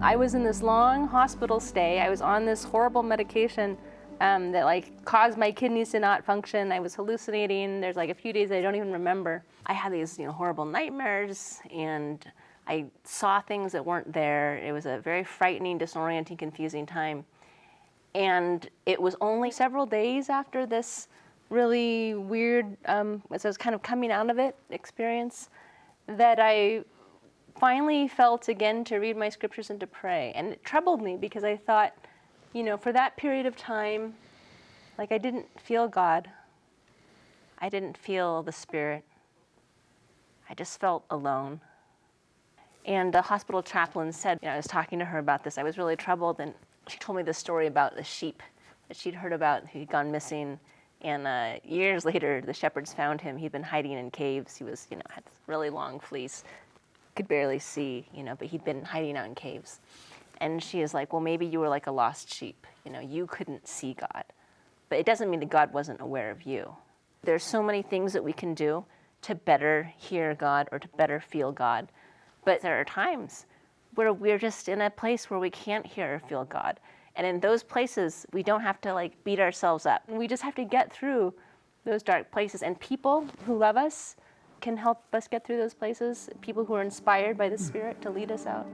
I was in this long hospital stay. I was on this horrible medication that like caused my kidneys to not function. I was hallucinating. There's like a few days I don't even remember. I had these horrible nightmares, and I saw things that weren't there. It was a very frightening, disorienting, confusing time. And it was only several days after this really weird, as I was kind of coming out of it, experience, that I finally felt again to read my scriptures and to pray. And it troubled me because I thought, for that period of time, like I didn't feel God. I didn't feel the Spirit. I just felt alone. And the hospital chaplain said, I was talking to her about this, I was really troubled, and she told me this story about the sheep that she'd heard about who'd gone missing. And years later, the shepherds found him. He'd been hiding in caves. He was, had really long fleece, could barely see, but he'd been hiding out in caves. And she is like, well, maybe you were like a lost sheep. You couldn't see God. But it doesn't mean that God wasn't aware of you. There's so many things that we can do to better hear God or to better feel God. But there are times where we're just in a place where we can't hear or feel God. And in those places, we don't have to like beat ourselves up. We just have to get through those dark places. And people who love us can help us get through those places, people who are inspired by the Spirit to lead us out.